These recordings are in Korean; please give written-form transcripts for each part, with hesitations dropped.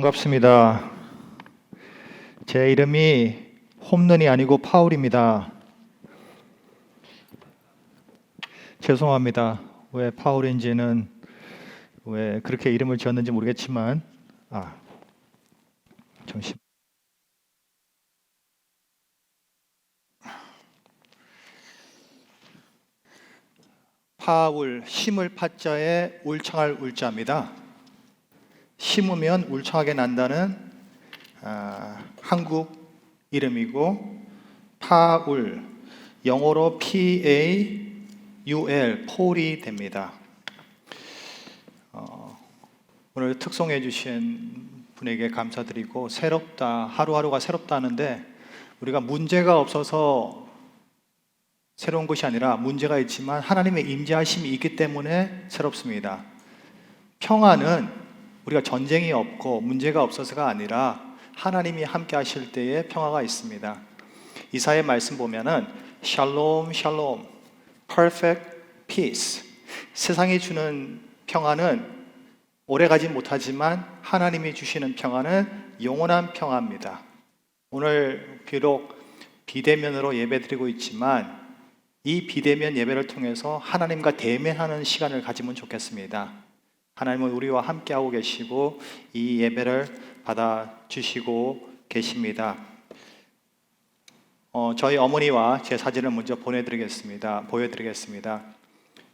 반갑습니다. 제 이름이 홈런이 아니고 파울입니다. 죄송합니다. 왜 파울인지는 왜 그렇게 이름을 지었는지 모르겠지만 잠시 파울, 심을 파자에 울창할 울자입니다. 심으면 울창하게 난다는 한국 이름이고, 파울, 영어로 P-A-U-L, 폴이 됩니다. 오늘 특송해 주신 분에게 감사드리고, 새롭다, 하루하루가 새롭다 하는데, 우리가 문제가 없어서 새로운 것이 아니라 문제가 있지만 하나님의 임재하심이 있기 때문에 새롭습니다. 평안은 우리가 전쟁이 없고 문제가 없어서가 아니라 하나님이 함께 하실 때에 평화가 있습니다. 이사야 말씀 보면은 샬롬 샬롬, perfect peace. 세상이 주는 평화는 오래가지 못하지만 하나님이 주시는 평화는 영원한 평화입니다. 오늘 비록 비대면으로 예배드리고 있지만 이 비대면 예배를 통해서 하나님과 대면하는 시간을 가지면 좋겠습니다. 하나님은 우리와 함께하고 계시고 이 예배를 받아주시고 계십니다. 저희 어머니와 제 사진을 먼저 보여드리겠습니다.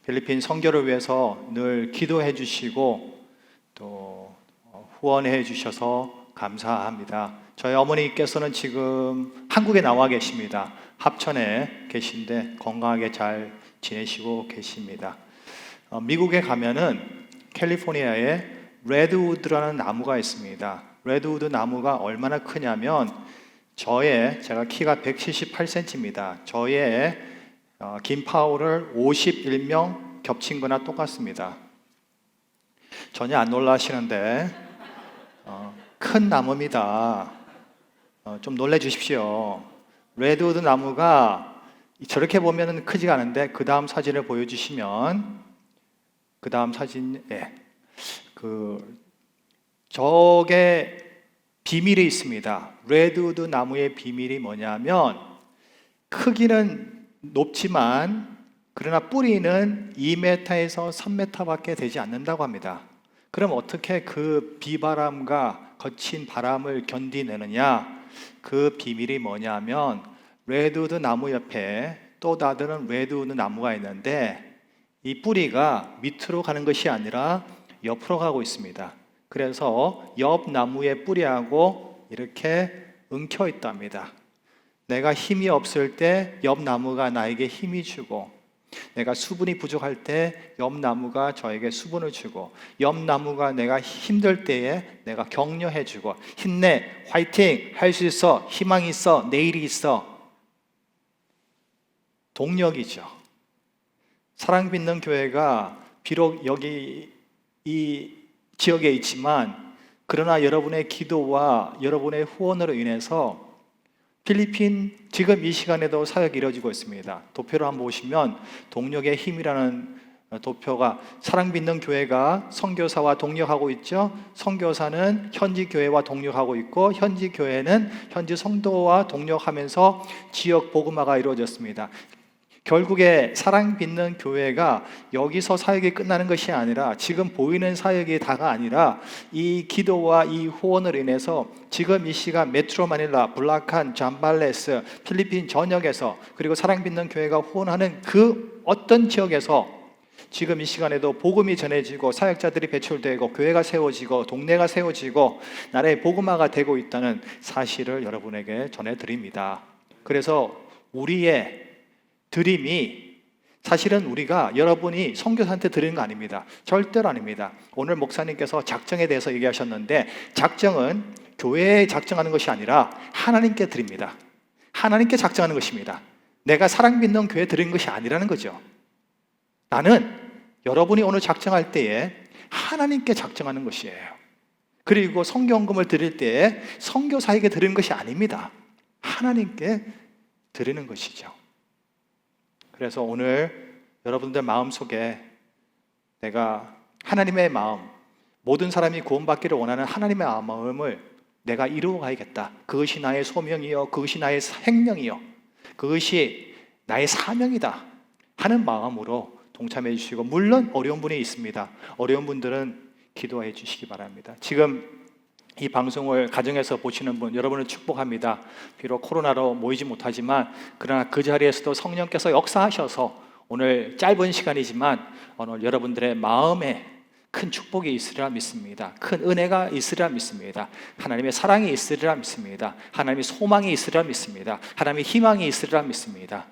필리핀 선교를 위해서 늘 기도해 주시고 또 후원해 주셔서 감사합니다. 저희 어머니께서는 지금 한국에 나와 계십니다. 합천에 계신데 건강하게 잘 지내시고 계십니다. 미국에 가면은 캘리포니아에 레드우드라는 나무가 있습니다. 레드우드 나무가 얼마나 크냐면 제가 키가 178cm입니다. 저의 김파울을 51명 겹친 거나 똑같습니다. 전혀 안 놀라시는데 큰 나무입니다. 좀 놀래 주십시오. 레드우드 나무가 저렇게 보면 크지가 않은데 그 다음 사진을 보여주시면 그 다음 사진에 저게 비밀이 있습니다. 레드우드 나무의 비밀이 뭐냐면 크기는 높지만 그러나 뿌리는 2m에서 3m밖에 되지 않는다고 합니다. 그럼 어떻게 그 비바람과 거친 바람을 견디내느냐? 그 비밀이 뭐냐면 레드우드 나무 옆에 또 다른 레드우드 나무가 있는데 이 뿌리가 밑으로 가는 것이 아니라 옆으로 가고 있습니다. 그래서 옆 나무의 뿌리하고 이렇게 엉켜 있답니다. 내가 힘이 없을 때 옆 나무가 나에게 힘이 주고, 내가 수분이 부족할 때 옆 나무가 저에게 수분을 주고, 옆 나무가 내가 힘들 때에 내가 격려해 주고, 힘내, 화이팅, 할 수 있어, 희망이 있어, 내일이 있어. 동력이죠. 사랑빛는 교회가 비록 여기 이 지역에 있지만 그러나 여러분의 기도와 여러분의 후원으로 인해서 필리핀 지금 이 시간에도 사역이 이루어지고 있습니다. 도표를 한번 보시면 동력의 힘이라는 도표가 사랑빛는 교회가 선교사와 동력하고 있죠. 선교사는 현지 교회와 동력하고 있고 현지 교회는 현지 성도와 동력하면서 지역 복음화가 이루어졌습니다. 결국에 사랑 빚는 교회가 여기서 사역이 끝나는 것이 아니라 지금 보이는 사역이 다가 아니라 이 기도와 이 후원으로 인해서 지금 이 시간 메트로 마닐라, 블라칸, 잠발레스, 필리핀 전역에서 그리고 사랑 빚는 교회가 후원하는 그 어떤 지역에서 지금 이 시간에도 복음이 전해지고 사역자들이 배출되고 교회가 세워지고 동네가 세워지고 나라의 복음화가 되고 있다는 사실을 여러분에게 전해드립니다. 그래서 우리의 드림이 사실은 우리가 여러분이 선교사한테 드리는 거 아닙니다. 절대로 아닙니다. 오늘 목사님께서 작정에 대해서 얘기하셨는데 작정은 교회에 작정하는 것이 아니라 하나님께 드립니다. 하나님께 작정하는 것입니다. 내가 사랑 믿는 교회에 드리는 것이 아니라는 거죠. 나는 여러분이 오늘 작정할 때에 하나님께 작정하는 것이에요. 그리고 성경금을 드릴 때에 선교사에게 드리는 것이 아닙니다. 하나님께 드리는 것이죠. 그래서 오늘 여러분들 마음속에 내가 하나님의 마음, 모든 사람이 구원받기를 원하는 하나님의 마음을 내가 이루어 가야겠다. 그것이 나의 소명이요, 그것이 나의 생명이요, 그것이 나의 사명이다 하는 마음으로 동참해 주시고, 물론 어려운 분이 있습니다. 어려운 분들은 기도해 주시기 바랍니다. 지금 이 방송을 가정에서 보시는 분, 여러분을 축복합니다. 비록 코로나로 모이지 못하지만 그러나 그 자리에서도 성령께서 역사하셔서 오늘 짧은 시간이지만 오늘 여러분들의 마음에 큰 축복이 있으리라 믿습니다. 큰 은혜가 있으리라 믿습니다. 하나님의 사랑이 있으리라 믿습니다. 하나님의 소망이 있으리라 믿습니다. 하나님의 희망이 있으리라 믿습니다.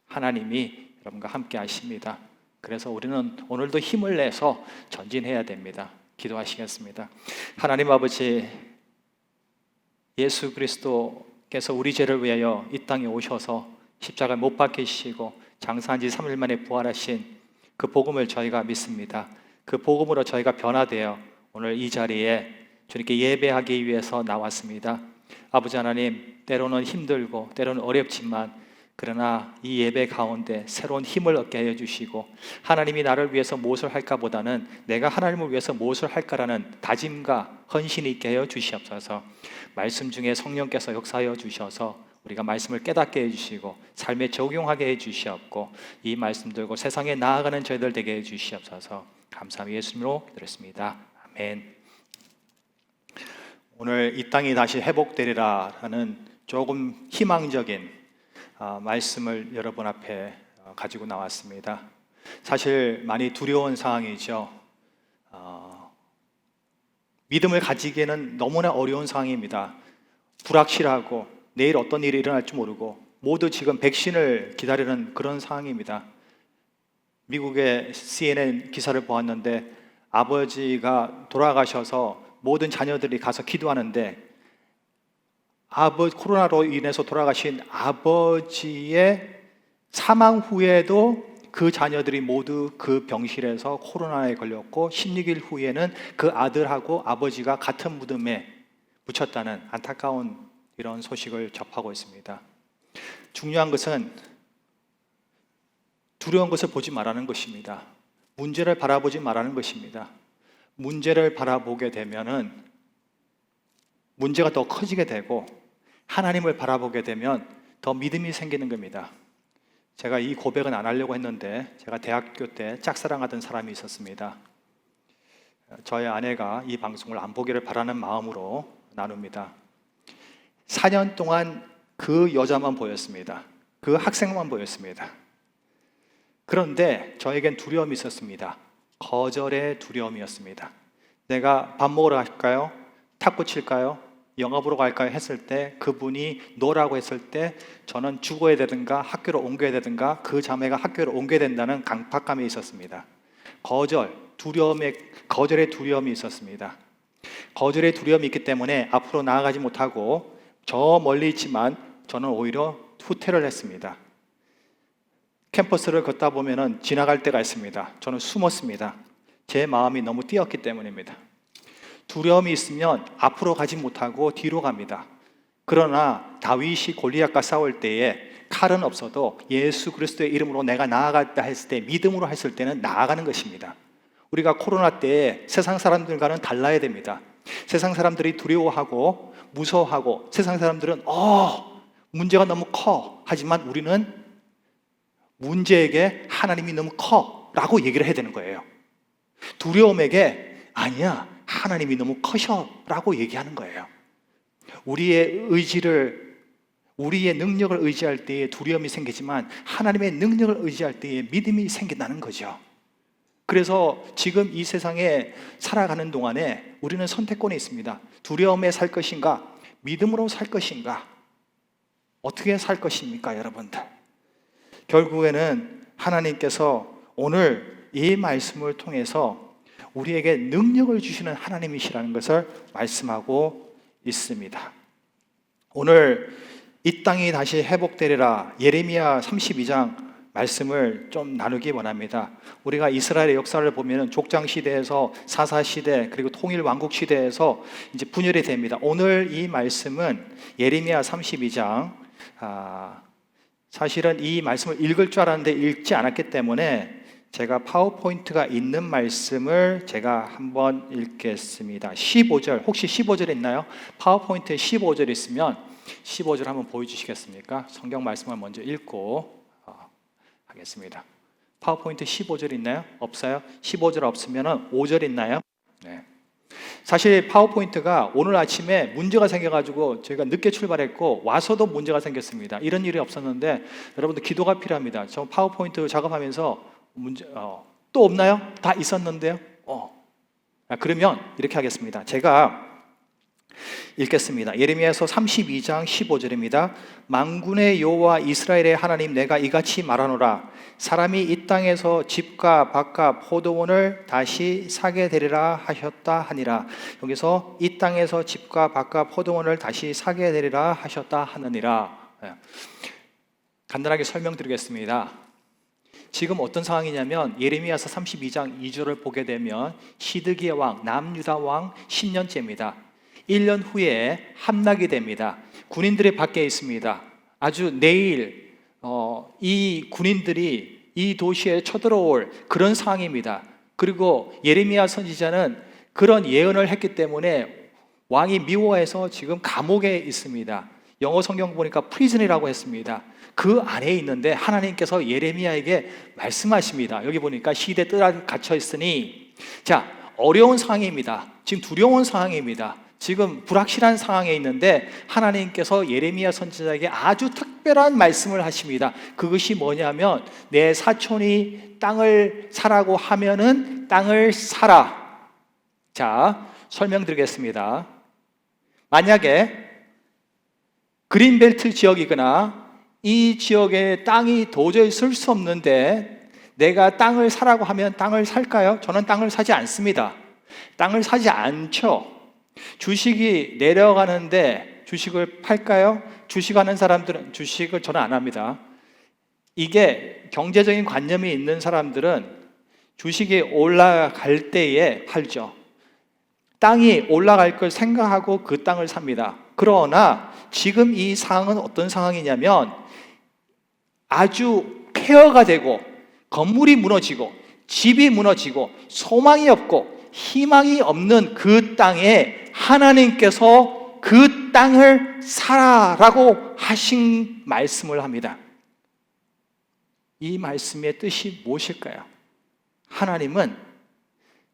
하나님이 여러분과 함께 하십니다. 그래서 우리는 오늘도 힘을 내서 전진해야 됩니다. 기도하시겠습니다. 하나님 아버지, 예수 그리스도께서 우리 죄를 위하여 이 땅에 오셔서 십자가에 못 박히시고 장사한 지 3일 만에 부활하신 그 복음을 저희가 믿습니다. 그 복음으로 저희가 변화되어 오늘 이 자리에 주님께 예배하기 위해서 나왔습니다. 아버지 하나님, 때로는 힘들고 때로는 어렵지만 그러나 이 예배 가운데 새로운 힘을 얻게 하여 주시고, 하나님이 나를 위해서 무엇을 할까 보다는 내가 하나님을 위해서 무엇을 할까라는 다짐과 헌신이 있게 하여 주시옵소서. 말씀 중에 성령께서 역사하여 주셔서 우리가 말씀을 깨닫게 해주시고 삶에 적용하게 해주시옵고, 이 말씀 들고 세상에 나아가는 저희들 되게 해주시옵소서. 감사하며 예수님으로 기도했습니다. 아멘. 오늘 이 땅이 다시 회복되리라 하는 조금 희망적인 말씀을 여러분 앞에 가지고 나왔습니다. 사실 많이 두려운 상황이죠. 믿음을 가지기에는 너무나 어려운 상황입니다. 불확실하고 내일 어떤 일이 일어날지 모르고 모두 지금 백신을 기다리는 그런 상황입니다. 미국의 CNN 기사를 보았는데 아버지가 돌아가셔서 모든 자녀들이 가서 기도하는데 코로나로 인해서 돌아가신 아버지의 사망 후에도 그 자녀들이 모두 그 병실에서 코로나에 걸렸고 16일 후에는 그 아들하고 아버지가 같은 무덤에 묻혔다는 안타까운 이런 소식을 접하고 있습니다. 중요한 것은 두려운 것을 보지 말라는 것입니다. 문제를 바라보지 말라는 것입니다. 문제를 바라보게 되면은 문제가 더 커지게 되고 하나님을 바라보게 되면 더 믿음이 생기는 겁니다. 제가 이 고백은 안 하려고 했는데 제가 대학교 때 짝사랑하던 사람이 있었습니다. 저의 아내가 이 방송을 안 보기를 바라는 마음으로 나눕니다. 4년 동안 그 여자만 보였습니다. 그 학생만 보였습니다. 그런데 저에겐 두려움이 있었습니다. 거절의 두려움이었습니다. 내가 밥 먹으러 갈까요? 탁구 칠까요? 영화 보러 갈까요? 했을 때 그분이 노라고 했을 때 저는 죽어야 되든가 학교로 옮겨야 되든가 그 자매가 학교로 옮겨야 된다는 강박감이 있었습니다. 거절의 두려움이 있었습니다. 거절의 두려움이 있기 때문에 앞으로 나아가지 못하고 저 멀리 있지만 저는 오히려 후퇴를 했습니다. 캠퍼스를 걷다 보면 지나갈 때가 있습니다. 저는 숨었습니다. 제 마음이 너무 뛰었기 때문입니다. 두려움이 있으면 앞으로 가지 못하고 뒤로 갑니다. 그러나 다윗이 골리앗과 싸울 때에 칼은 없어도 예수 그리스도의 이름으로 내가 나아갔다 했을 때, 믿음으로 했을 때는 나아가는 것입니다. 우리가 코로나 때에 세상 사람들과는 달라야 됩니다. 세상 사람들이 두려워하고 무서워하고 세상 사람들은 문제가 너무 커 하지만 우리는 문제에게 하나님이 너무 커 라고 얘기를 해야 되는 거예요. 두려움에게 아니야, 하나님이 너무 커셔 라고 얘기하는 거예요. 우리의 능력을 의지할 때에 두려움이 생기지만 하나님의 능력을 의지할 때에 믿음이 생긴다는 거죠. 그래서 지금 이 세상에 살아가는 동안에 우리는 선택권이 있습니다. 두려움에 살 것인가, 믿음으로 살 것인가, 어떻게 살 것입니까, 여러분들? 결국에는 하나님께서 오늘 이 말씀을 통해서 우리에게 능력을 주시는 하나님이시라는 것을 말씀하고 있습니다. 오늘 이 땅이 다시 회복되리라 예레미야 32장 말씀을 좀 나누기 원합니다. 우리가 이스라엘의 역사를 보면 족장 시대에서 사사 시대 그리고 통일 왕국 시대에서 이제 분열이 됩니다. 오늘 이 말씀은 예레미야 32장 사실은 이 말씀을 읽을 줄 알았는데 읽지 않았기 때문에 제가 파워포인트가 있는 말씀을 제가 한번 읽겠습니다. 15절, 혹시 15절 있나요? 파워포인트에 15절 있으면 15절 한번 보여주시겠습니까? 성경 말씀을 먼저 읽고 하겠습니다. 파워포인트 15절 있나요? 없어요? 15절 없으면 5절 있나요? 네. 사실 파워포인트가 오늘 아침에 문제가 생겨가지고 저희가 늦게 출발했고 와서도 문제가 생겼습니다. 이런 일이 없었는데 여러분들 기도가 필요합니다. 저 파워포인트 작업하면서 또 없나요? 다 있었는데요. 그러면 이렇게 하겠습니다. 제가 읽겠습니다. 예레미야서 32장 15절입니다. 만군의 여호와 이스라엘의 하나님 내가 이같이 말하노라. 사람이 이 땅에서 집과 밭과 포도원을 다시 사게 되리라 하셨다 하니라. 여기서 이 땅에서 집과 밭과 포도원을 다시 사게 되리라 하셨다 하느니라. 간단하게 설명드리겠습니다. 지금 어떤 상황이냐면 예레미야서 32장 2절을 보게 되면 시드기야 왕, 남유다 왕 10년째입니다. 1년 후에 함락이 됩니다. 군인들이 밖에 있습니다. 아주 내일 이 군인들이 이 도시에 쳐들어올 그런 상황입니다. 그리고 예레미야 선지자는 그런 예언을 했기 때문에 왕이 미워해서 지금 감옥에 있습니다. 영어 성경 보니까 프리즌이라고 했습니다. 그 안에 있는데 하나님께서 예레미야에게 말씀하십니다. 여기 보니까 시대 뜰에 갇혀 있으니, 자, 어려운 상황입니다. 지금 두려운 상황입니다. 지금 불확실한 상황에 있는데 하나님께서 예레미야 선지자에게 아주 특별한 말씀을 하십니다. 그것이 뭐냐면 내 사촌이 땅을 사라고 하면은 땅을 사라. 자, 설명드리겠습니다. 만약에 그린벨트 지역이거나 이 지역에 땅이 도저히 쓸 수 없는데 내가 땅을 사라고 하면 땅을 살까요? 저는 땅을 사지 않습니다. 땅을 사지 않죠. 주식이 내려가는데 주식을 팔까요? 주식하는 사람들은 주식을 저는 안 합니다. 이게 경제적인 관념이 있는 사람들은 주식이 올라갈 때에 팔죠. 땅이 올라갈 걸 생각하고 그 땅을 삽니다. 그러나 지금 이 상황은 어떤 상황이냐면 아주 폐허가 되고 건물이 무너지고 집이 무너지고 소망이 없고 희망이 없는 그 땅에 하나님께서 그 땅을 사라라고 하신 말씀을 합니다. 이 말씀의 뜻이 무엇일까요? 하나님은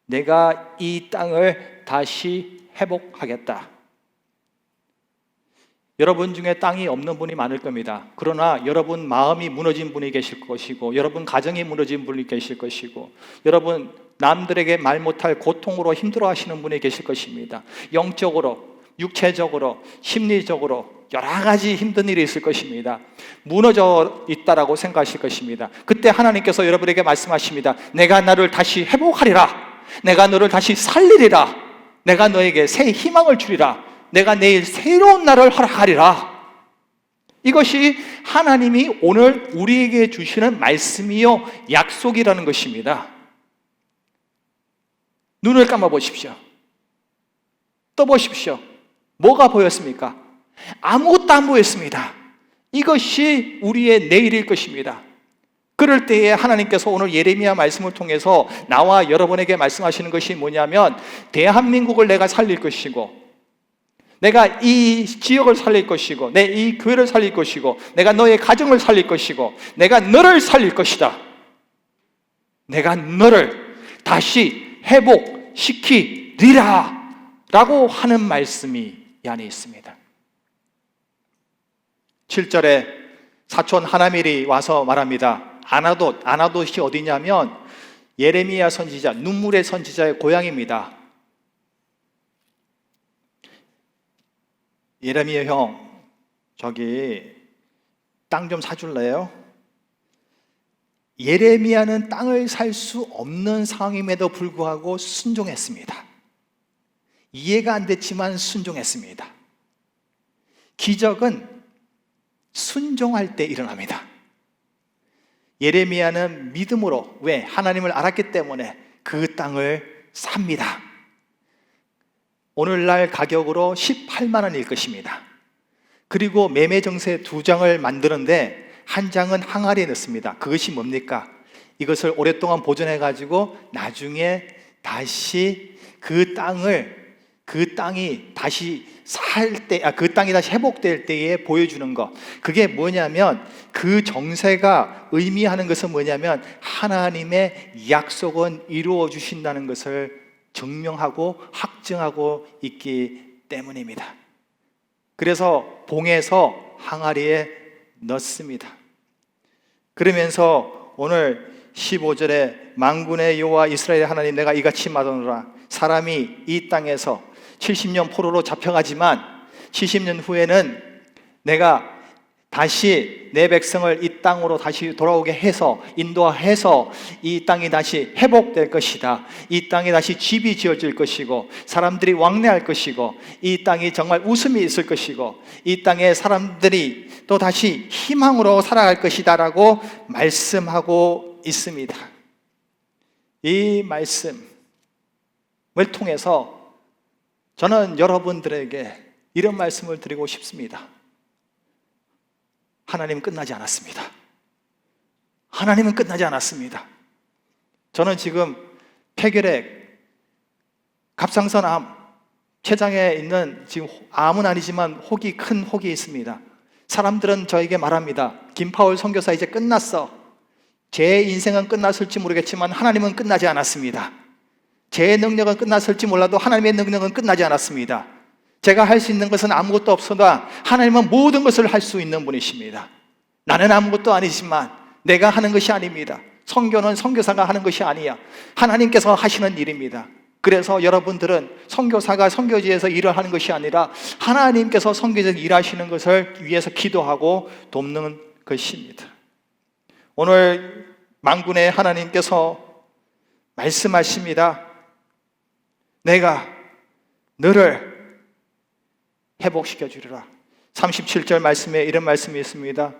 내가 이 땅을 다시 회복하겠다. 여러분 중에 땅이 없는 분이 많을 겁니다. 그러나 여러분 마음이 무너진 분이 계실 것이고, 여러분 가정이 무너진 분이 계실 것이고, 여러분 남들에게 말 못할 고통으로 힘들어 하시는 분이 계실 것입니다. 영적으로, 육체적으로, 심리적으로 여러 가지 힘든 일이 있을 것입니다. 무너져 있다라고 생각하실 것입니다. 그때 하나님께서 여러분에게 말씀하십니다. 내가 나를 다시 회복하리라. 내가 너를 다시 살리리라. 내가 너에게 새 희망을 주리라. 내가 내일 새로운 날을 허락하리라. 이것이 하나님이 오늘 우리에게 주시는 말씀이요 약속이라는 것입니다. 눈을 감아 보십시오. 떠 보십시오. 뭐가 보였습니까? 아무것도 안 보였습니다. 이것이 우리의 내일일 것입니다. 그럴 때에 하나님께서 오늘 예레미야 말씀을 통해서 나와 여러분에게 말씀하시는 것이 뭐냐면 대한민국을 내가 살릴 것이고, 내가 이 지역을 살릴 것이고, 내 이 교회를 살릴 것이고, 내가 너의 가정을 살릴 것이고, 내가 너를 살릴 것이다. 내가 너를 다시 회복시키리라 라고 하는 말씀이 이 안에 있습니다. 7절에 사촌 하나멜이 와서 말합니다. 아나돗이 어디냐면 예레미야 선지자, 눈물의 선지자의 고향입니다. 예레미야 형, 저기 땅 좀 사줄래요? 예레미야는 땅을 살 수 없는 상황임에도 불구하고 순종했습니다. 이해가 안 됐지만 순종했습니다. 기적은 순종할 때 일어납니다. 예레미야는 믿음으로, 왜? 하나님을 알았기 때문에 그 땅을 삽니다. 오늘날 가격으로 18만 원일 것입니다. 그리고 매매 정세 2장을 만드는데 한 장은 항아리에 넣습니다. 그것이 뭡니까? 이것을 오랫동안 보존해 가지고 나중에 다시 그 땅이 다시 그 땅이 다시 회복될 때에 보여주는 것. 그게 뭐냐면, 그 정세가 의미하는 것은 뭐냐면 하나님의 약속은 이루어 주신다는 것을 증명하고 확증하고 있기 때문입니다. 그래서 봉에서 항아리에 넣습니다. 그러면서 오늘 15절에 만군의 여호와 이스라엘의 하나님 내가 이같이 말하노라. 사람이 이 땅에서 70년 포로로 잡혀가지만 70년 후에는 내가 다시 내 백성을 이 땅으로 다시 돌아오게 해서 인도해서 이 땅이 다시 회복될 것이다. 이 땅이 다시 집이 지어질 것이고 사람들이 왕래할 것이고 이 땅이 정말 웃음이 있을 것이고 이 땅에 사람들이 또 다시 희망으로 살아갈 것이다 라고 말씀하고 있습니다. 이 말씀을 통해서 저는 여러분들에게 이런 말씀을 드리고 싶습니다. 하나님은 끝나지 않았습니다. 하나님은 끝나지 않았습니다. 저는 지금 폐결핵, 갑상선암, 췌장에 있는 지금 암은 아니지만 혹이 큰 혹이 있습니다. 사람들은 저에게 말합니다. 김파울 선교사 이제 끝났어. 제 인생은 끝났을지 모르겠지만 하나님은 끝나지 않았습니다. 제 능력은 끝났을지 몰라도 하나님의 능력은 끝나지 않았습니다. 제가 할 수 있는 것은 아무것도 없으나 하나님은 모든 것을 할 수 있는 분이십니다. 나는 아무것도 아니지만 내가 하는 것이 아닙니다. 선교는 선교사가 하는 것이 아니야. 하나님께서 하시는 일입니다. 그래서 여러분들은 선교사가 선교지에서 일을 하는 것이 아니라 하나님께서 선교지에서 일하시는 것을 위해서 기도하고 돕는 것입니다. 오늘 만군의 하나님께서 말씀하십니다. 내가 너를 회복시켜 주리라. 37절 말씀에 이런 말씀이 있습니다.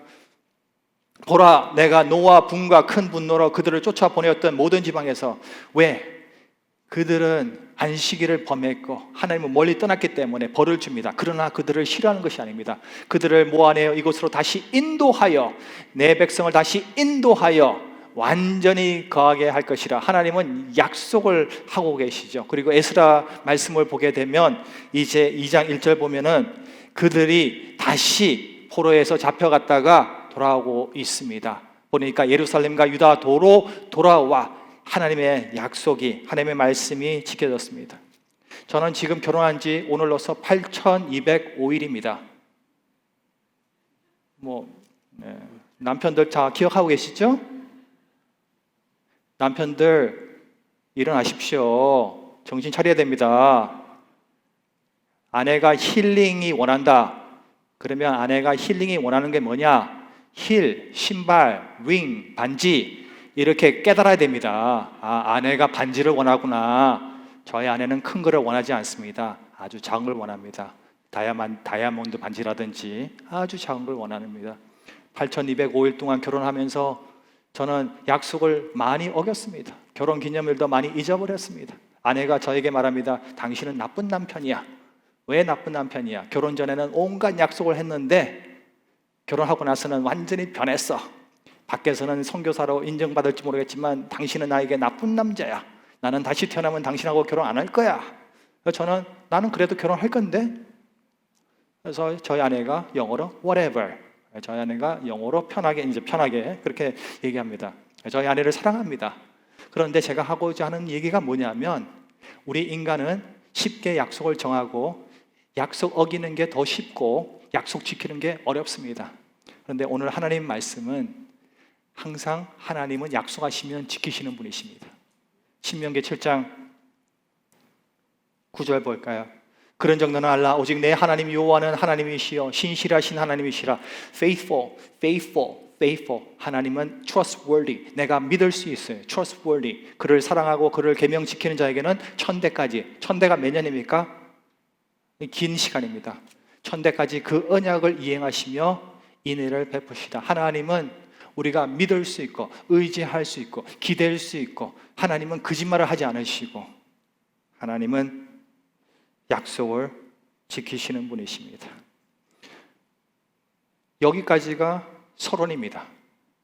보라, 내가 노와 분과 큰 분노로 그들을 쫓아보내었던 모든 지방에서, 왜? 그들은 안식일을 범했고 하나님은 멀리 떠났기 때문에 벌을 줍니다. 그러나 그들을 싫어하는 것이 아닙니다. 그들을 모아내어 이곳으로 다시 인도하여 내 백성을 다시 인도하여 완전히 거하게 할 것이라. 하나님은 약속을 하고 계시죠. 그리고 에스라 말씀을 보게 되면 이제 2장 1절 보면은 그들이 다시 포로에서 잡혀갔다가 돌아오고 있습니다. 보니까 예루살렘과 유다 도로 돌아와 하나님의 약속이, 하나님의 말씀이 지켜졌습니다. 저는 지금 결혼한 지 오늘로서 8,205일입니다. 남편들 다 기억하고 계시죠? 남편들 일어나십시오. 정신 차려야 됩니다. 아내가 힐링이 원한다. 그러면 아내가 힐링이 원하는 게 뭐냐? 힐, 신발, 윙, 반지, 이렇게 깨달아야 됩니다. 아내가 반지를 원하구나. 저희 아내는 큰 거를 원하지 않습니다. 아주 작은 걸 원합니다. 다이아몬드 반지라든지 아주 작은 걸 원합니다. 8,205일 동안 결혼하면서 저는 약속을 많이 어겼습니다. 결혼 기념일도 많이 잊어버렸습니다. 아내가 저에게 말합니다. 당신은 나쁜 남편이야. 왜 나쁜 남편이야? 결혼 전에는 온갖 약속을 했는데 결혼하고 나서는 완전히 변했어. 밖에서는 선교사로 인정받을지 모르겠지만 당신은 나에게 나쁜 남자야. 나는 다시 태어나면 당신하고 결혼 안 할 거야. 그래서 나는 그래도 결혼할 건데. 그래서 저희 아내가 영어로 whatever, 저희 아내가 영어로 편하게 그렇게 얘기합니다. 저희 아내를 사랑합니다. 그런데 제가 하고자 하는 얘기가 뭐냐면, 우리 인간은 쉽게 약속을 정하고 약속 어기는 게 더 쉽고 약속 지키는 게 어렵습니다. 그런데 오늘 하나님 말씀은 항상 하나님은 약속하시면 지키시는 분이십니다. 신명기 7장 9절 볼까요? 그런 정도는 알라. 오직 내 하나님 여호와는 하나님이시여 신실하신 하나님이시라. Faithful, faithful, faithful. 하나님은 trustworthy. 내가 믿을 수 있어요. trustworthy. 그를 사랑하고 그를 계명 지키는 자에게는 천대까지. 천대가 몇 년입니까? 긴 시간입니다. 천대까지 그 언약을 이행하시며 인애를 베푸시다. 하나님은 우리가 믿을 수 있고 의지할 수 있고 기댈 수 있고, 하나님은 거짓말을 하지 않으시고 하나님은 약속을 지키시는 분이십니다. 여기까지가 서론입니다.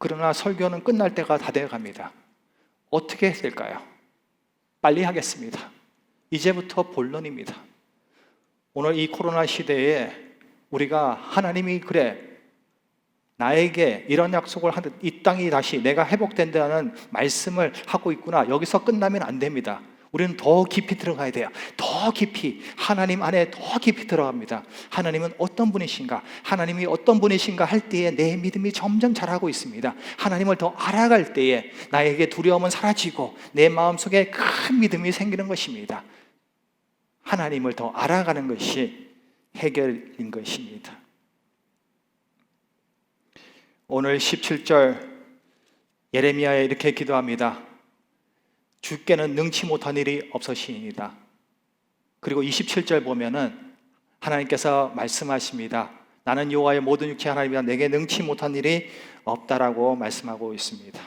그러나 설교는 끝날 때가 다 되어 갑니다. 어떻게 해야 될까요? 빨리 하겠습니다. 이제부터 본론입니다. 오늘 이 코로나 시대에 우리가 하나님이 그래 나에게 이런 약속을 하듯 이 땅이 다시 내가 회복된다는 말씀을 하고 있구나, 여기서 끝나면 안 됩니다. 우리는 더 깊이 들어가야 돼요. 더 깊이, 하나님 안에 더 깊이 들어갑니다. 하나님은 어떤 분이신가, 하나님이 어떤 분이신가 할 때에 내 믿음이 점점 자라고 있습니다. 하나님을 더 알아갈 때에 나에게 두려움은 사라지고 내 마음속에 큰 믿음이 생기는 것입니다. 하나님을 더 알아가는 것이 해결인 것입니다. 오늘 17절 예레미야에 이렇게 기도합니다. 주께는 능치 못한 일이 없으시니이다. 그리고 27절 보면은 하나님께서 말씀하십니다. 나는 여호와의 모든 육체 하나님이라 내게 능치 못한 일이 없다라고 말씀하고 있습니다.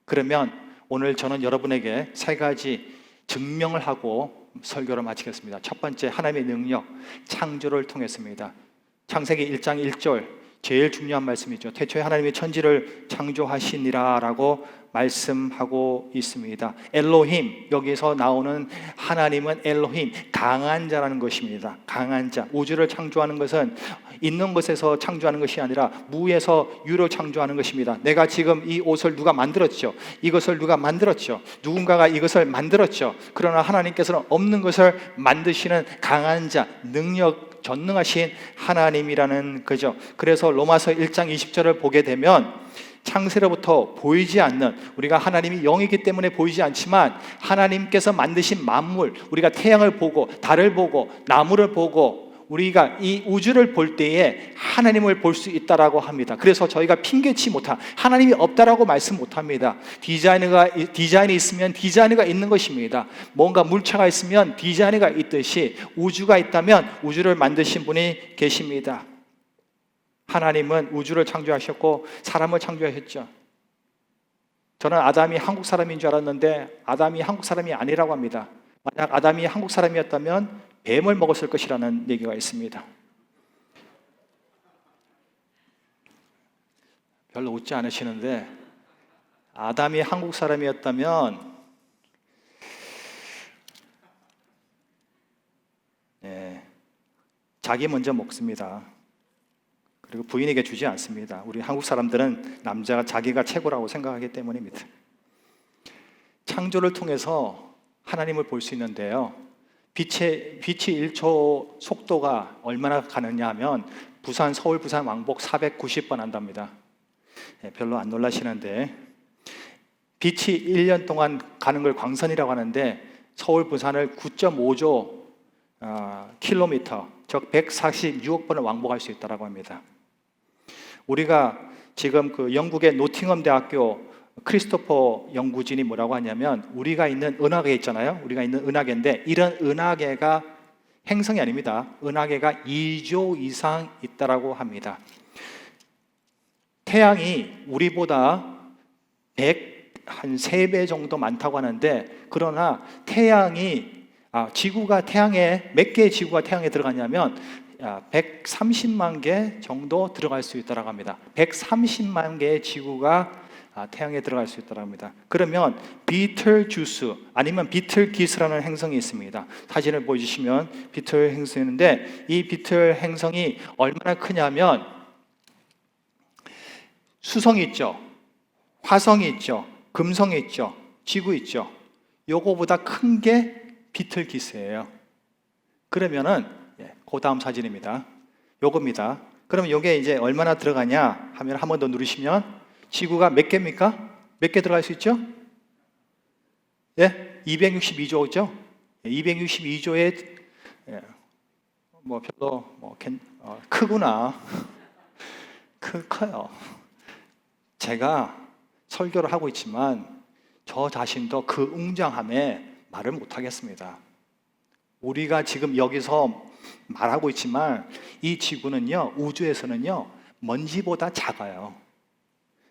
그러면 오늘 저는 여러분에게 세 가지 증명을 하고 설교를 마치겠습니다. 첫 번째, 하나님의 능력, 창조를 통했습니다. 창세기 1장 1절 제일 중요한 말씀이죠. 태초에 하나님이 천지를 창조하시니라 라고 말씀하고 있습니다. 엘로힘, 여기서 나오는 하나님은 엘로힘, 강한 자라는 것입니다. 강한 자. 우주를 창조하는 것은 있는 것에서 창조하는 것이 아니라 무에서 유로 창조하는 것입니다. 내가 지금 이 옷을 누가 만들었죠? 이것을 누가 만들었죠? 누군가가 이것을 만들었죠. 그러나 하나님께서는 없는 것을 만드시는 강한 자, 능력 전능하신 하나님이라는 거죠. 그래서 로마서 1장 20절을 보게 되면 창세로부터 보이지 않는, 우리가 하나님이 영이기 때문에 보이지 않지만 하나님께서 만드신 만물, 우리가 태양을 보고 달을 보고 나무를 보고 우리가 이 우주를 볼 때에 하나님을 볼 수 있다라고 합니다. 그래서 저희가 핑계치 못한, 하나님이 없다라고 말씀 못합니다. 디자인이 있으면 디자이너가 있는 것입니다. 뭔가 물체가 있으면 디자이너가 있듯이 우주가 있다면 우주를 만드신 분이 계십니다. 하나님은 우주를 창조하셨고 사람을 창조하셨죠. 저는 아담이 한국 사람인 줄 알았는데 아담이 한국 사람이 아니라고 합니다. 만약 아담이 한국 사람이었다면 뱀을 먹었을 것이라는 얘기가 있습니다. 별로 웃지 않으시는데 아담이 한국 사람이었다면 자기 먼저 먹습니다. 그리고 부인에게 주지 않습니다. 우리 한국 사람들은 남자가 자기가 최고라고 생각하기 때문입니다. 창조를 통해서 하나님을 볼 수 있는데요, 빛이 1초 속도가 얼마나 가느냐 하면 부산, 서울, 부산 왕복 490번 한답니다. 별로 안 놀라시는데 빛이 1년 동안 가는 걸 광선이라고 하는데 서울, 부산을 9.5조 킬로미터, 즉 146억 번을 왕복할 수 있다고 합니다. 우리가 지금 그 영국의 노팅엄 대학교 크리스토퍼 연구진이 뭐라고 하냐면, 우리가 있는 은하계 있잖아요. 우리가 있는 은하계인데 이런 은하계가 행성이 아닙니다. 은하계가 2조 이상 있다라고 합니다. 태양이 우리보다 한 3배 정도 많다고 하는데, 그러나 지구가 태양에 몇 개의 지구가 태양에 들어가냐면 130만 개 정도 들어갈 수 있다고 합니다. 130만 개의 지구가 태양에 들어갈 수 있다고 합니다. 그러면 비틀주스 아니면 비틀기스라는 행성이 있습니다. 사진을 보여주시면 비틀 행성이 있는데, 이 비틀 행성이 얼마나 크냐면 수성이 있죠, 화성이 있죠, 금성이 있죠, 지구 있죠. 요거보다 큰 게 비틀기스예요. 그러면은 그 다음 사진입니다. 요겁니다. 그러면 요게 이제 얼마나 들어가냐 하면 한 번 더 누르시면 지구가 몇 개입니까? 몇 개 들어갈 수 있죠? 262조죠? 262조에 별로 크구나. 커요. 제가 설교를 하고 있지만 저 자신도 그 웅장함에 말을 못하겠습니다. 우리가 지금 여기서 말하고 있지만 이 지구는요, 우주에서는요 먼지보다 작아요.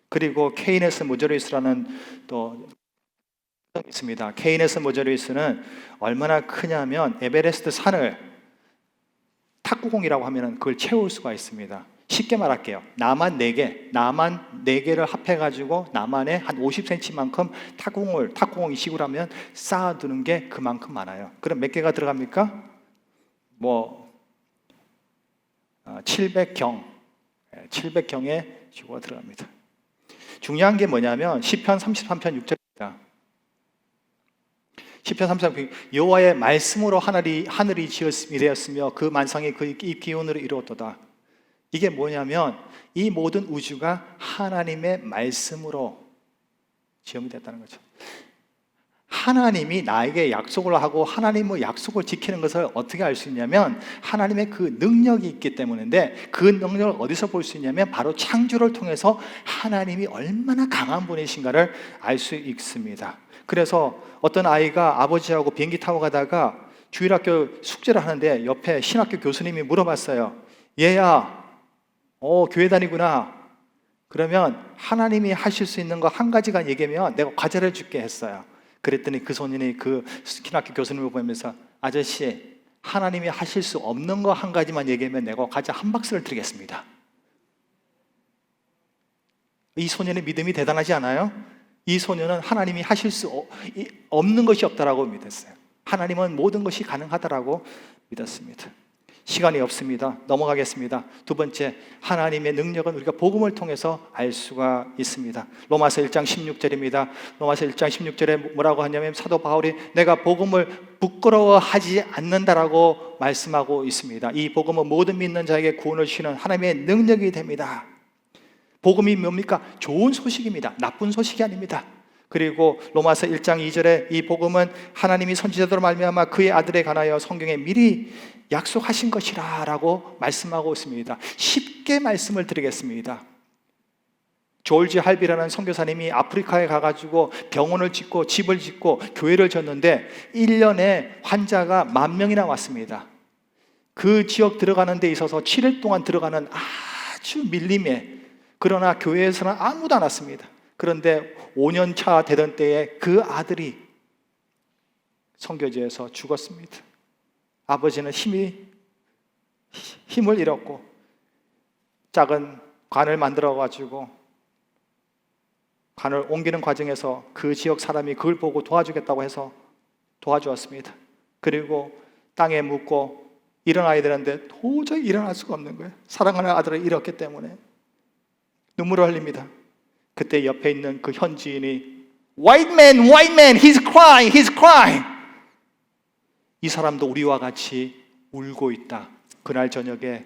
그리고 케이네스 모저리스라는 또 있습니다. 케이네스 모저리스는 얼마나 크냐면 에베레스트 산을 탁구공이라고 하면 그걸 채울 수가 있습니다. 쉽게 말할게요. 나만 4개를 합해가지고 나만의 한 50cm만큼 탁구공을 이식으로 하면 쌓아두는 게 그만큼 많아요. 그럼 몇 개가 들어갑니까? 700경, 700경의 지구가 들어갑니다. 중요한 게 뭐냐면 시편 33편 6절입니다. 시편 33편 여호와의 말씀으로 하늘이 지었음이 되었으며 그 만상이 그 기운으로 이루었도다. 이게 뭐냐면 이 모든 우주가 하나님의 말씀으로 지음이 됐다는 거죠. 하나님이 나에게 약속을 하고 하나님의 약속을 지키는 것을 어떻게 알 수 있냐면 하나님의 그 능력이 있기 때문인데, 그 능력을 어디서 볼 수 있냐면 바로 창조를 통해서 하나님이 얼마나 강한 분이신가를 알 수 있습니다. 그래서 어떤 아이가 아버지하고 비행기 타고 가다가 주일학교 숙제를 하는데 옆에 신학교 교수님이 물어봤어요. 얘야, 교회 다니구나. 그러면 하나님이 하실 수 있는 거 한 가지가 얘기하면 내가 과자를 줄게 했어요. 그랬더니 그 소년이 그 신학교 교수님을 보면서 아저씨, 하나님이 하실 수 없는 거 한 가지만 얘기하면 내가 과자 한 박스를 드리겠습니다. 이 소년의 믿음이 대단하지 않아요? 이 소년은 하나님이 하실 수 없는 것이 없다라고 믿었어요. 하나님은 모든 것이 가능하다라고 믿었습니다. 시간이 없습니다. 넘어가겠습니다. 두 번째, 하나님의 능력은 우리가 복음을 통해서 알 수가 있습니다. 로마서 1장 16절입니다. 로마서 1장 16절에 뭐라고 하냐면 사도 바울이 내가 복음을 부끄러워하지 않는다라고 말씀하고 있습니다. 이 복음은 모든 믿는 자에게 구원을 주시는 하나님의 능력이 됩니다. 복음이 뭡니까? 좋은 소식입니다. 나쁜 소식이 아닙니다. 그리고 로마서 1장 2절에 이 복음은 하나님이 선지자들로 말미암아 그의 아들에 관하여 성경에 미리 약속하신 것이라 라고 말씀하고 있습니다. 쉽게 말씀을 드리겠습니다. 조지 할비라는 선교사님이 아프리카에 가가지고 병원을 짓고 집을 짓고 교회를 졌는데 1년에 환자가 10,000명이나 왔습니다. 그 지역 들어가는 데 있어서 7일 동안 들어가는 아주 밀림에, 그러나 교회에서는 아무도 안 왔습니다. 그런데 5년 차 되던 때에 그 아들이 선교지에서 죽었습니다. 아버지는 힘을 잃었고 작은 관을 만들어가지고 관을 옮기는 과정에서 그 지역 사람이 그걸 보고 도와주겠다고 해서 도와주었습니다. 그리고 땅에 묻고 일어나야 되는데 도저히 일어날 수가 없는 거예요. 사랑하는 아들을 잃었기 때문에 눈물을 흘립니다. 그때 옆에 있는 그 현지인이 White man, he's crying, he's crying. 이 사람도 우리와 같이 울고 있다. 그날 저녁에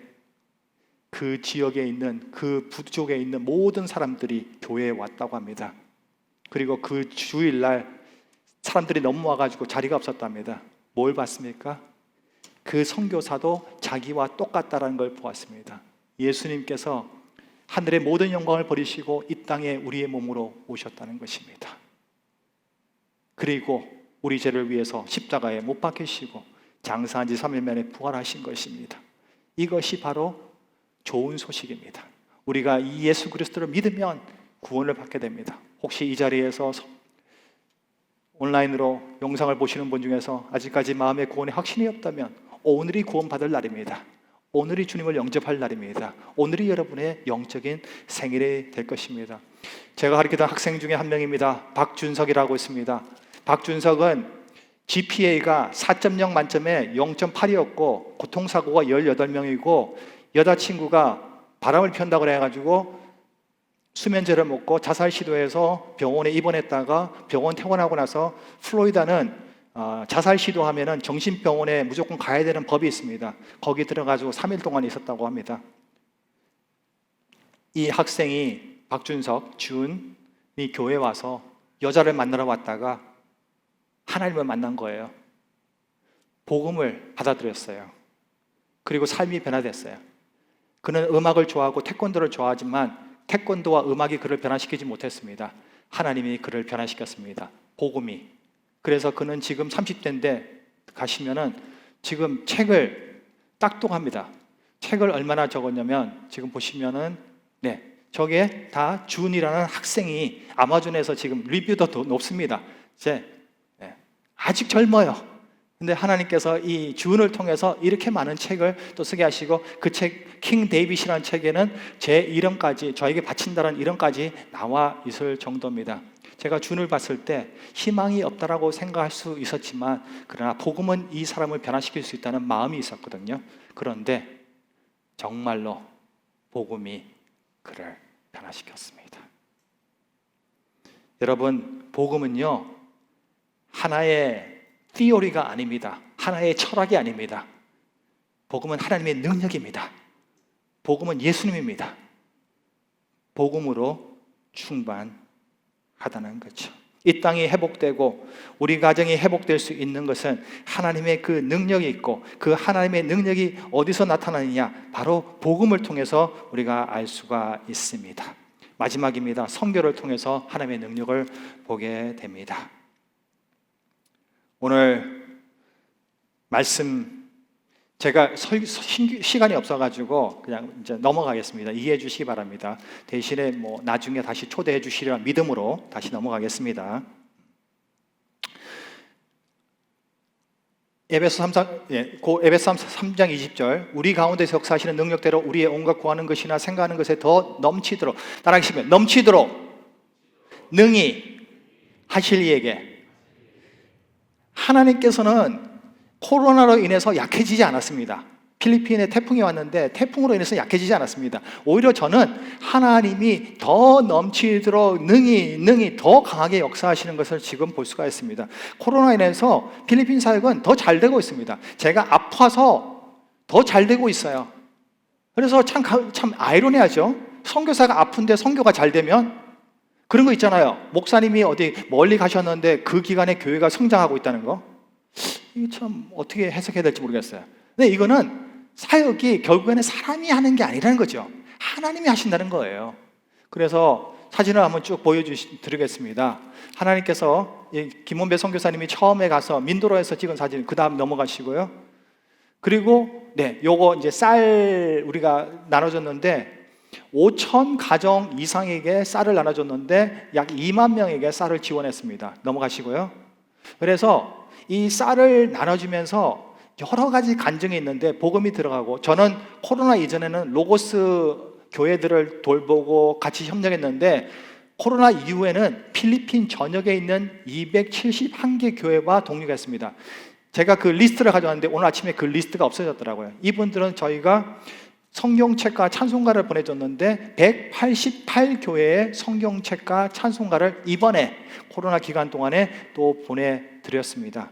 그 지역에 있는 그 부족에 있는 모든 사람들이 교회에 왔다고 합니다. 그리고 그 주일날 사람들이 너무 와가지고 자리가 없었답니다. 뭘 봤습니까? 그 선교사도 자기와 똑같다라는 걸 보았습니다. 예수님께서 하늘의 모든 영광을 버리시고 이 땅에 우리의 몸으로 오셨다는 것입니다. 그리고 우리 죄를 위해서 십자가에 못 박히시고 장사한 지 3일 만에 부활하신 것입니다. 이것이 바로 좋은 소식입니다. 우리가 이 예수 그리스도를 믿으면 구원을 받게 됩니다. 혹시 이 자리에서 온라인으로 영상을 보시는 분 중에서 아직까지 마음의 구원에 확신이 없다면 오늘이 구원받을 날입니다. 오늘이 주님을 영접할 날입니다. 오늘이 여러분의 영적인 생일이 될 것입니다. 제가 가르치던 학생 중에 한 명입니다. 박준석이라고 있습니다. 박준석은 GPA가 4.0 만점에 0.8이었고 교통사고가 18명이고 여자친구가 바람을 피운다고 해가지고 수면제를 먹고 자살 시도해서 병원에 입원했다가 병원 퇴원하고 나서 플로리다는 자살 시도하면은 정신병원에 무조건 가야 되는 법이 있습니다. 거기 들어가지고 3일 동안 있었다고 합니다. 이 학생이 박준석, 준이 교회에 와서 여자를 만나러 왔다가 하나님을 만난 거예요. 복음을 받아들였어요. 그리고 삶이 변화됐어요. 그는 음악을 좋아하고 태권도를 좋아하지만 태권도와 음악이 그를 변화시키지 못했습니다. 하나님이 그를 변화시켰습니다. 복음이. 그래서 그는 지금 30대인데 가시면은 지금 책을 딱똑합니다. 책을 얼마나 적었냐면 지금 보시면은 저게 다 준이라는 학생이 아마존에서 지금 리뷰도 더 높습니다. 이제 아직 젊어요. 근데 하나님께서 이 주은을 통해서 이렇게 많은 책을 또 쓰게 하시고, 그 책 킹 데이빗이라는 책에는 제 이름까지, 저에게 바친다는 이름까지 나와 있을 정도입니다. 제가 주은을 봤을 때 희망이 없다라고 생각할 수 있었지만, 그러나 복음은 이 사람을 변화시킬 수 있다는 마음이 있었거든요. 그런데 정말로 복음이 그를 변화시켰습니다. 여러분, 복음은요, 하나의 티오리가 아닙니다. 하나의 철학이 아닙니다. 복음은 하나님의 능력입니다. 복음은 예수님입니다. 복음으로 충만하다는 거죠. 이 땅이 회복되고 우리 가정이 회복될 수 있는 것은 하나님의 그 능력이 있고, 그 하나님의 능력이 어디서 나타나느냐? 바로 복음을 통해서 우리가 알 수가 있습니다. 마지막입니다. 선교를 통해서 하나님의 능력을 보게 됩니다. 오늘 말씀, 제가 시간이 없어가지고 그냥 이제 넘어가겠습니다. 이해해 주시기 바랍니다. 대신에 나중에 다시 초대해 주시리라 믿음으로 다시 넘어가겠습니다. 에베소 3장 20절, 우리 가운데서 역사하시는 능력대로 우리의 온갖 구하는 것이나 생각하는 것에 더 넘치도록, 따라하시면 넘치도록 능히 하실 이에게. 하나님께서는 코로나로 인해서 약해지지 않았습니다. 필리핀에 태풍이 왔는데 태풍으로 인해서 약해지지 않았습니다. 오히려 저는 하나님이 더 넘치도록 능히 더 강하게 역사하시는 것을 지금 볼 수가 있습니다. 코로나로 인해서 필리핀 사역은 더 잘 되고 있습니다. 제가 아파서 더 잘 되고 있어요. 그래서 참 아이러니하죠. 선교사가 아픈데 선교가 잘 되면, 그런 거 있잖아요. 목사님이 어디 멀리 가셨는데 그 기간에 교회가 성장하고 있다는 거. 이거 참 어떻게 해석해야 될지 모르겠어요. 근데 이거는 사역이 결국에는 사람이 하는 게 아니라는 거죠. 하나님이 하신다는 거예요. 그래서 사진을 한번 쭉 보여드리겠습니다. 하나님께서 김원배 선교사님이 처음에 가서 민도로에서 찍은 사진, 그 다음 넘어가시고요. 그리고 요거 이제 쌀 우리가 나눠줬는데 5천 가정 이상에게 쌀을 나눠줬는데 약 2만 명에게 쌀을 지원했습니다. 넘어가시고요. 그래서 이 쌀을 나눠주면서 여러 가지 간증이 있는데 복음이 들어가고, 저는 코로나 이전에는 로고스 교회들을 돌보고 같이 협력했는데, 코로나 이후에는 필리핀 전역에 있는 271개 교회와 동력했습니다. 제가 그 리스트를 가져왔는데 오늘 아침에 그 리스트가 없어졌더라고요. 이분들은 저희가 성경책과 찬송가를 보내줬는데 188교회의 성경책과 찬송가를 이번에 코로나 기간 동안에 또 보내드렸습니다.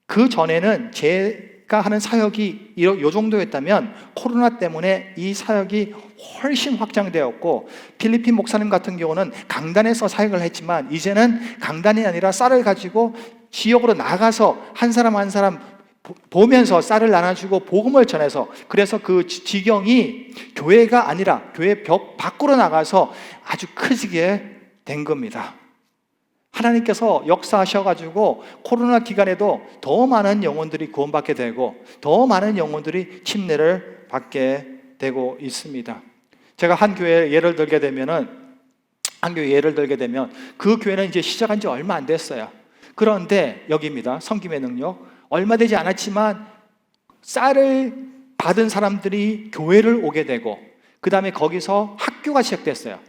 그 전에는 제가 하는 사역이 이 정도였다면 코로나 때문에 이 사역이 훨씬 확장되었고, 필리핀 목사님 같은 경우는 강단에서 사역을 했지만 이제는 강단이 아니라 쌀을 가지고 지역으로 나가서 한 사람 한 사람 보면서 쌀을 나눠주고 복음을 전해서, 그래서 그 지경이 교회가 아니라 교회 벽 밖으로 나가서 아주 크게 된 겁니다. 하나님께서 역사하셔가지고 코로나 기간에도 더 많은 영혼들이 구원받게 되고 더 많은 영혼들이 침례를 받게 되고 있습니다. 제가 한 교회 예를 들게 되면 그 교회는 이제 시작한 지 얼마 안 됐어요. 그런데 여기입니다. 섬김의 능력. 얼마 되지 않았지만 쌀을 받은 사람들이 교회를 오게 되고, 그 다음에 거기서 학교가 시작됐어요.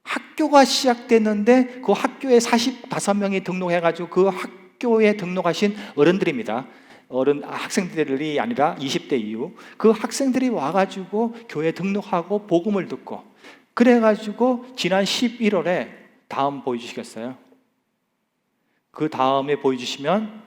학교가 시작됐는데 그 학교에 45명이 등록해가지고 그 학교에 등록하신 어른들입니다. 학생들이 아니라 20대 이후 그 학생들이 와가지고 교회 등록하고 복음을 듣고, 그래가지고 지난 11월에 다음 보여주시겠어요? 그 다음에 보여주시면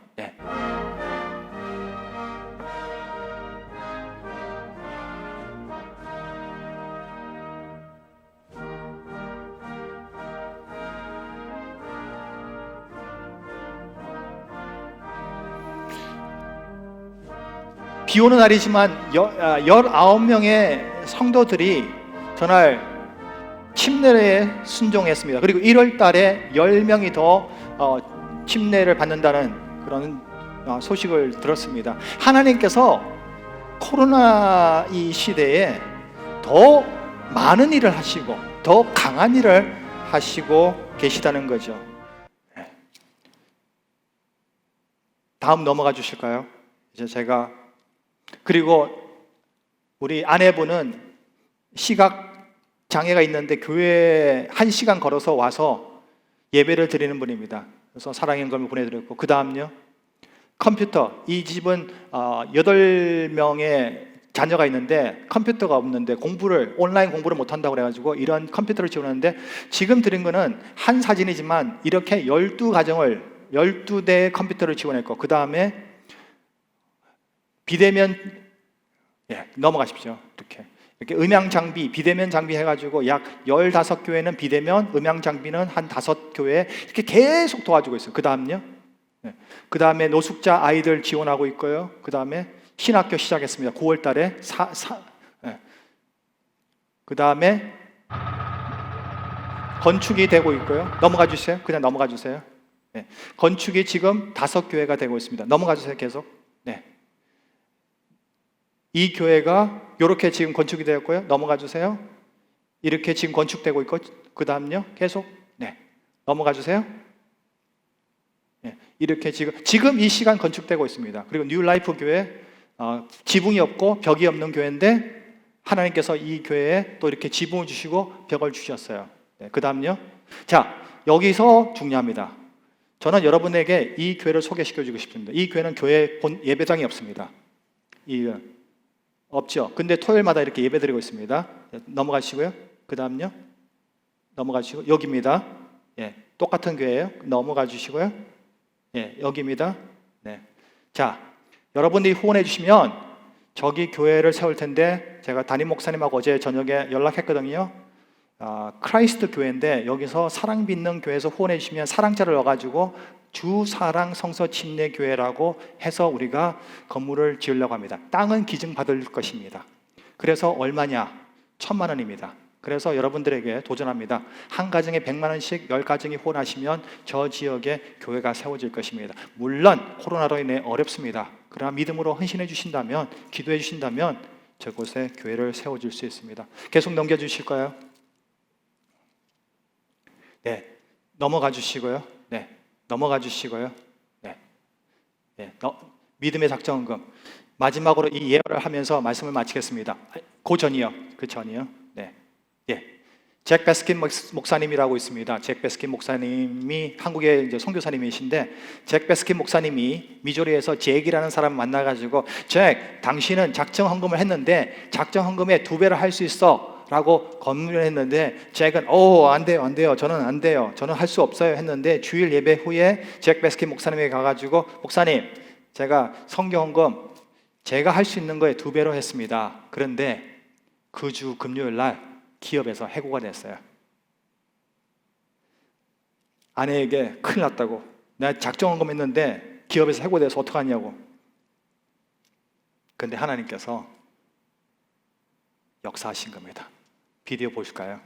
비 오는 날이지만 19명의 성도들이 전날 침례에 순종했습니다. 그리고 1월 달에 10명이 더 침례를 받는다는 그런 소식을 들었습니다. 하나님께서 코로나 이 시대에 더 많은 일을 하시고 더 강한 일을 하시고 계시다는 거죠. 다음 넘어가 주실까요? 이제 제가 그리고 우리 아내분은 시각 장애가 있는데 교회에 1시간 걸어서 와서 예배를 드리는 분입니다. 그래서 사랑의 연금을 보내드렸고, 그 다음요 컴퓨터. 이 집은 8명의 자녀가 있는데 컴퓨터가 없는데 온라인 공부를 못한다고 그래가지고 이런 컴퓨터를 지원하는데, 지금 드린 거는 한 사진이지만 이렇게 12대의 컴퓨터를 지원했고, 그 다음에 비대면, 넘어가십시오. 이렇게 음향 장비, 비대면 장비 해가지고 약 15교회는 비대면, 음향 장비는 한 5교회 이렇게 계속 도와주고 있어요. 그 다음요. 그 다음에 노숙자 아이들 지원하고 있고요. 그 다음에 신학교 시작했습니다. 9월 달에. 그 다음에 건축이 되고 있고요. 넘어가 주세요. 그냥 넘어가 주세요. 건축이 지금 5교회가 되고 있습니다. 넘어가 주세요. 계속. 이 교회가 이렇게 지금 건축이 되었고요. 넘어가 주세요. 이렇게 지금 건축되고 있고, 그 다음요. 계속. 넘어가 주세요. 이렇게 지금 이 시간 건축되고 있습니다. 그리고 뉴라이프 교회, 지붕이 없고 벽이 없는 교회인데 하나님께서 이 교회에 또 이렇게 지붕을 주시고 벽을 주셨어요. 그 다음요. 자, 여기서 중요합니다. 저는 여러분에게 이 교회를 소개시켜 주고 싶습니다. 이 교회는 교회 예배당이 없습니다. 없죠. 근데 토요일마다 이렇게 예배 드리고 있습니다. 넘어가시고요. 그 다음요. 넘어가시고, 여기입니다. 똑같은 교회예요. 넘어가 주시고요. 여기입니다. 자, 여러분들이 후원해 주시면 저기 교회를 세울 텐데, 제가 담임 목사님하고 어제 저녁에 연락했거든요. 크라이스트 교회인데 여기서 사랑 빚는 교회에서 후원해 주시면 사랑자를 넣어가지고 주사랑 성서 침례 교회라고 해서 우리가 건물을 지으려고 합니다. 땅은 기증 받을 것입니다. 그래서 얼마냐? 1,000만 원입니다. 그래서 여러분들에게 도전합니다. 한 가정에 100만 원씩 10가정이 후원하시면 저 지역에 교회가 세워질 것입니다. 물론 코로나로 인해 어렵습니다. 그러나 믿음으로 헌신해 주신다면, 기도해 주신다면 저곳에 교회를 세워줄 수 있습니다. 계속 넘겨주실까요? 넘어가 주시고요. 넘어가 주시고요. 믿음의 작정금. 마지막으로 이 예언을 하면서 말씀을 마치겠습니다. 그 전이요. 잭 베스킨 목사님이라고 있습니다. 잭 베스킨 목사님이 한국의 이제 선교사님이신데, 잭 베스킨 목사님이 미조리에서 잭이라는 사람을 만나가지고, 잭, 당신은 작정 헌금을 했는데 작정 헌금의 2배를 할 수 있어 라고 권유를 했는데, 잭은 안 돼요. 저는 안 돼요. 저는 할 수 없어요 했는데, 주일 예배 후에 잭 베스킨 목사님에게 가가지고, 목사님, 제가 성경 헌금 제가 할 수 있는 거에 2배로 했습니다. 그런데 그 주 금요일 날 기업에서 해고가 됐어요. 아내에게 큰일 났다고, 내가 작정헌금 했는데 기업에서 해고돼서 어떡하냐고. 근데 하나님께서 역사하신 겁니다. 비디오 보실까요?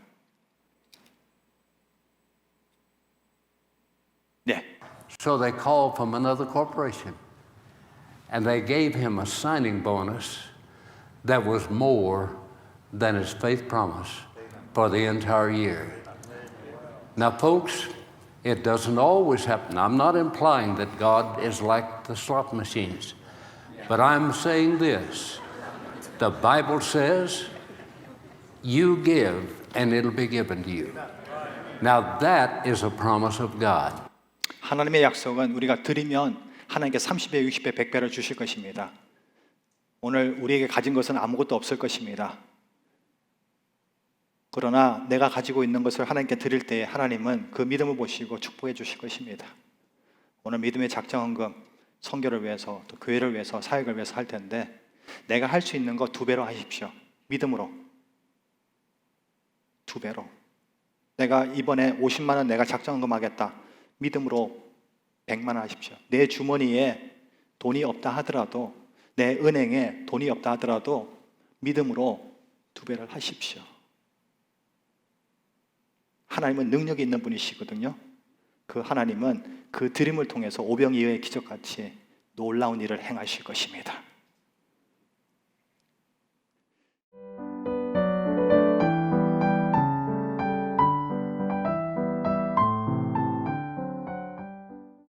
So they called from another corporation and they gave him a signing bonus that was more than his faith promise for the entire year. Now, folks, it doesn't always happen. I'm not implying that God is like the slot machines, but I'm saying this. The Bible says, you give and it'll be given to you. Now, that is a promise of God. 하나님의 약속은 우리가 드리면 하나님께 30배, 60배, 100배를 주실 것입니다. 오늘 우리에게 가진 것은 아무것도 없을 것입니다. 그러나 내가 가지고 있는 것을 하나님께 드릴 때에 하나님은 그 믿음을 보시고 축복해 주실 것입니다. 오늘 믿음의 작정헌금, 선교를 위해서, 또 교회를 위해서, 사역을 위해서 할 텐데, 내가 할 수 있는 거 2배로 하십시오. 믿음으로 2배로. 내가 이번에 50만 원 내가 작정헌금 하겠다. 믿음으로 100만 원 하십시오. 내 주머니에 돈이 없다 하더라도, 내 은행에 돈이 없다 하더라도 믿음으로 2배를 하십시오. 하나님은 능력이 있는 분이시거든요. 그 하나님은 그 드림을 통해서 오병이어의 기적같이 놀라운 일을 행하실 것입니다.